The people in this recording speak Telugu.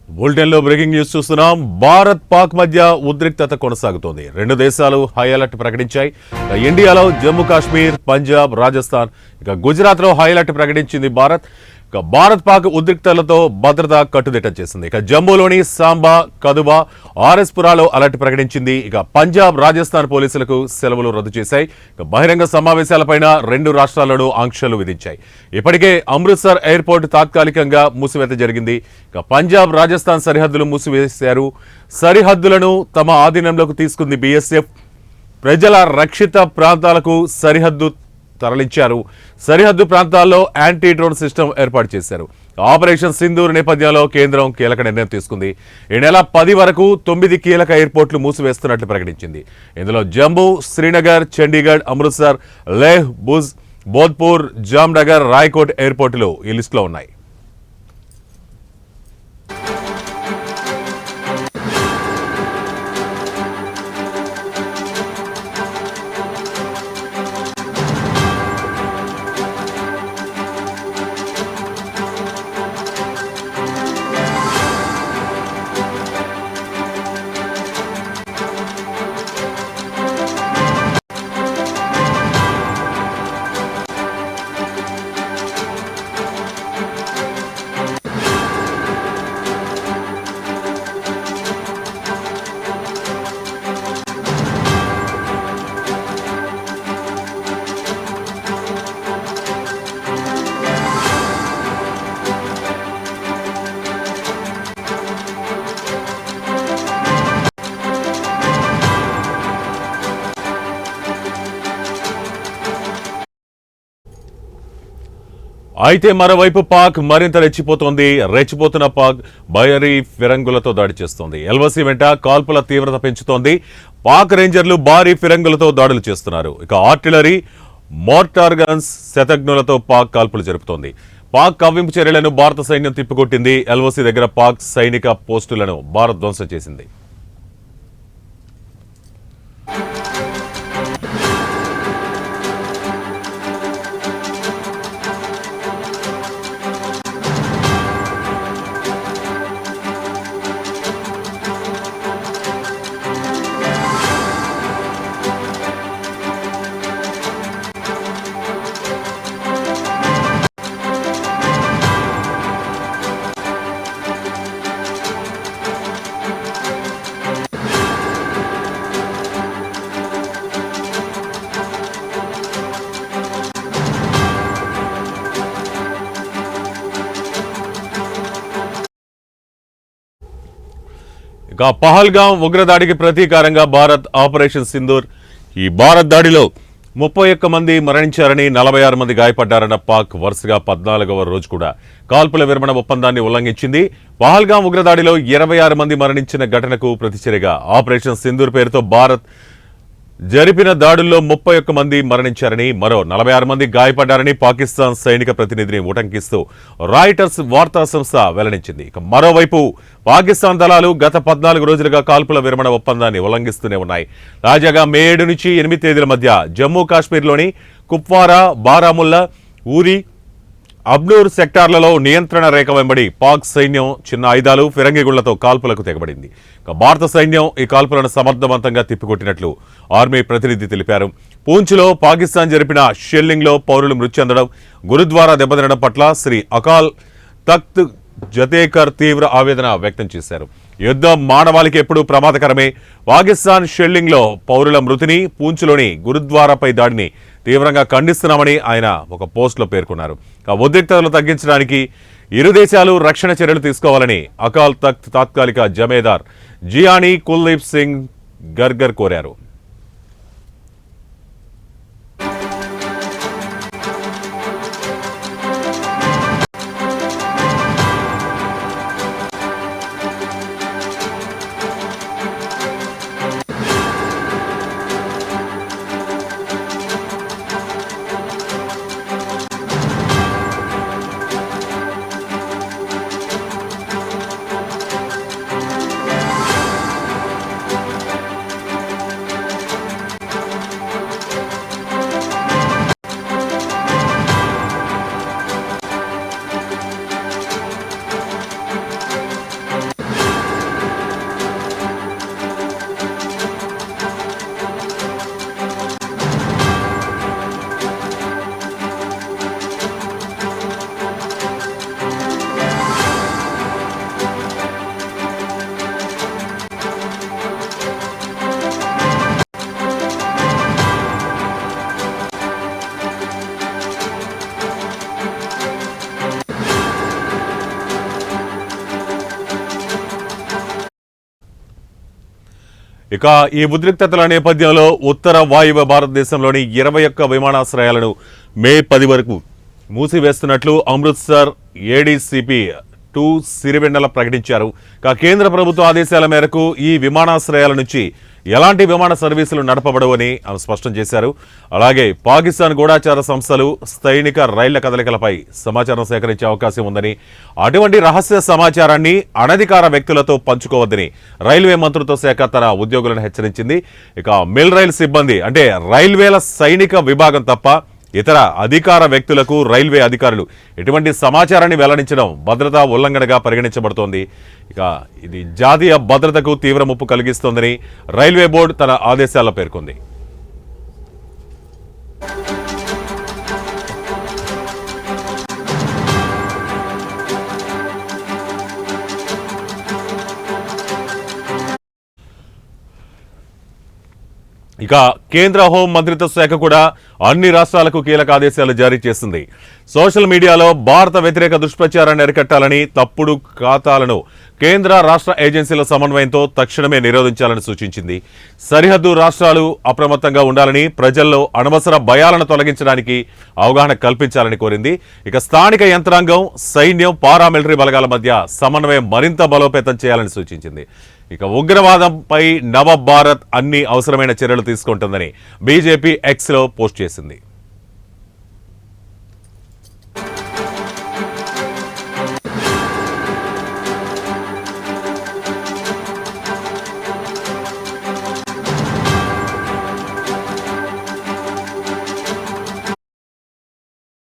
బులెటిన్లో బ్రేకింగ్ న్యూస్ చూస్తున్నాం. భారత్ పాక్ మధ్య ఉద్రిక్తత కొనసాగుతోంది. రెండు దేశాలు హై అలర్ట్ ప్రకటించాయి. ఇండియాలో జమ్మూ కాశ్మీర్, పంజాబ్, రాజస్థాన్, గుజరాత్లో హై అలర్ట్ ప్రకటించింది భారత్. భారత్ పాక్ ఉద్రిక్తలతో భద్రత కట్టుదిట్టం చేసింది. జమ్మూలోని సాంబా, కదుబా, ఆర్ఎస్పురాలో అలర్ట్ ప్రకటించింది. పంజాబ్, రాజస్థాన్ పోలీసులకు సెలవులు రద్దు చేశాయి. బహిరంగ సమావేశాలపైన రెండు రాష్ట్రాలను ఆంక్షలు విధించాయి. ఇప్పటికే అమృత్సర్ ఎయిర్పోర్ట్ తాత్కాలికంగా మూసివేత జరిగింది. పంజాబ్, రాజస్థాన్ సరిహద్దులు మూసివేశారు. సరిహద్దులను తమ ఆధీనంలోకి తీసుకుంది బీఎస్ఎఫ్. ప్రజల రక్షిత ప్రాంతాలకు సరిహద్దు తరలించారు. సరిహద్దు ప్రాంతాల్లో యాంటీ డ్రోన్ సిస్టమ్ ఏర్పాటు చేశారు. ఆపరేషన్ సింధూర్ నేపథ్యంలో కేంద్రం కీలక నిర్ణయం తీసుకుంది. ఈ నెల 10 వరకు 9 కీలక ఎయిర్పోర్ట్లు మూసివేస్తున్నట్లు ప్రకటించింది. ఇందులో జమ్మూ, శ్రీనగర్, చండీగఢ్, అమృత్సర్, లేహ్, భుజ్, బోధ్పూర్, జామ్నగర్, రాయ్కోట్ ఎయిర్పోర్టులు ఈ లిస్టులో ఉన్నాయి. అయితే మరోవైపు పాక్ మరింత రెచ్చిపోతోంది. రెచ్చిపోతున్న పాక్ భారీ ఫిరంగులతో దాడి చేస్తోంది. ఎల్ఓసి వెంట కాల్పుల తీవ్రత పెంచుతోంది. పాక్ రేంజర్లు భారీ ఫిరంగులతో దాడులు చేస్తున్నారు. ఆర్టిలరీ, మోర్టార్ గన్స్, శతఘ్నులతో పాక్ కాల్పులు జరుపుతోంది. పాక్ కవ్వింపు చర్యలను భారత సైన్యం తిప్పికొట్టింది. ఎల్ఓసి దగ్గర పాక్ సైనిక పోస్టులను భారత్ ధ్వంసం చేసింది. పహల్గాం ఉగ్రదాడికి ప్రతీకారంగా భారత్ ఆపరేషన్ సింధూర్. ఈ భారత్ దాడిలో 31 మంది మరణించారని, 46 మంది గాయపడ్డారన్న పాక్ వరుసగా 14వ రోజు కూడా కాల్పుల విరమణ ఒప్పందాన్ని ఉల్లంఘించింది. పహల్గాం ఉగ్రదాడిలో 26 మంది మరణించిన ఘటనకు ప్రతిచర్యగా ఆపరేషన్ సింధూర్ పేరుతో భారత్ జరిపిన దాడుల్లో 31 మంది మరణించారని, మరో 46 మంది గాయపడ్డారని పాకిస్తాన్ సైనిక ప్రతినిధిని ఉటంకిస్తూ రాయిటర్స్ వార్తా సంస్థ వెల్లడించింది. మరోవైపు పాకిస్తాన్ దళాలు గత 14 రోజులుగా కాల్పుల విరమణ ఒప్పందాన్ని ఉల్లంఘిస్తూనే ఉన్నాయి. తాజాగా మే 7 నుంచి 8 తేదీల మధ్య జమ్మూ కాశ్మీర్లోని కుప్వారా, బారాముల్లా, ఊరి, అబ్నూర్ సెక్టార్లలో నియంత్రణ రేఖ వెంబడి పాక్ సైన్యం చిన్న ఆయుధాలు, ఫిరంగిగుళ్లతో కాల్పులకు తెగబడింది. భారత సైన్యం ఈ కాల్పులను సమర్థవంతంగా తిప్పికొట్టినట్లు ఆర్మీ ప్రతినిధి తెలిపారు. పూంచ్లో పాకిస్తాన్ జరిపిన షెల్లింగ్లో పౌరులు మృతి చెందడం, గురుద్వారా దెబ్బతినడం పట్ల శ్రీ అకాల్ తఖ్త్ జతేకర్ తీవ్ర ఆవేదన వ్యక్తం చేశారు. యుద్ధం మానవాళికి ఎప్పుడూ ప్రమాదకరమే. పాకిస్తాన్ షెల్లింగ్లో పౌరుల మృతిని, పూంచ్లోని గురుద్వారాపై దాడిని తీవ్రంగా ఖండిస్తున్నామని ఆయన ఒక పోస్టులో పేర్కొన్నారు. ఉద్రిక్తతలు తగ్గించడానికి ఇరు దేశాలు రక్షణ చర్యలు తీసుకోవాలని అకాల్ తఖ్త్ తాత్కాలిక జమేదార్ జియానీ కుల్దీప్ సింగ్ గర్గర్ కోరారు. ఇక ఈ ఉద్రిక్తతల నేపథ్యంలో ఉత్తర వాయువ్య భారతదేశంలోని 21 విమానాశ్రయాలను మే 10 వరకు మూసివేస్తున్నట్లు అమృత్సర్ ఏడీసీపీ 2 సిరివెన్నెల ప్రకటించారు. కేంద్ర ప్రభుత్వ ఆదేశాల మేరకు ఈ విమానాశ్రయాల నుంచి ఎలాంటి విమాన సర్వీసులు నడపబడవని ఆమె స్పష్టం చేశారు. అలాగే పాకిస్తాన్ గూఢాచార సంస్థలు సైనిక రైళ్ల కదలికలపై సమాచారం సేకరించే అవకాశం ఉందని, అటువంటి రహస్య సమాచారాన్ని అనధికార వ్యక్తులతో పంచుకోవద్దని రైల్వే మంత్రిత్వ శాఖ తన ఉద్యోగులను హెచ్చరించింది. ఇక మిల్ రైల్ సిబ్బంది అంటే రైల్వేల సైనిక విభాగం తప్ప ఇతర అధికార వ్యక్తులకు రైల్వే అధికారులు ఎటువంటి సమాచారాన్ని వెల్లడించడం భద్రతా ఉల్లంఘనగా పరిగణించబడుతోంది. ఇక ఇది జాతీయ భద్రతకు తీవ్ర ముప్పు కలిగిస్తోందని రైల్వే బోర్డు తన ఆదేశాల్లో పేర్కొంది. ఇక కేంద్ర హోం మంత్రిత్వ శాఖ కూడా అన్ని రాష్ట్రాలకు కీలక ఆదేశాలు జారీ చేసింది. సోషల్ మీడియాలో భారత వ్యతిరేక దుష్ప్రచారాన్ని అరికట్టాలని, తప్పుడు ఖాతాలను కేంద్ర రాష్ట్ర ఏజెన్సీల సమన్వయంతో తక్షణమే నిరోధించాలని సూచించింది. సరిహద్దు రాష్ట్రాలు అప్రమత్తంగా ఉండాలని, ప్రజల్లో అనవసర భయాలను తొలగించడానికి అవగాహన కల్పించాలని కోరింది. ఇక స్థానిక యంత్రాంగం, సైన్యం, పారామిలిటరీ బలగాల మధ్య సమన్వయం మరింత బలోపేతం చేయాలని సూచించింది. ఇక ఉగ్రవాదంపై నవ భారత్ అన్ని అవసరమైన చర్యలు తీసుకుంటుందని బీజేపీ ఎక్స్లో పోస్ట్ చేసింది.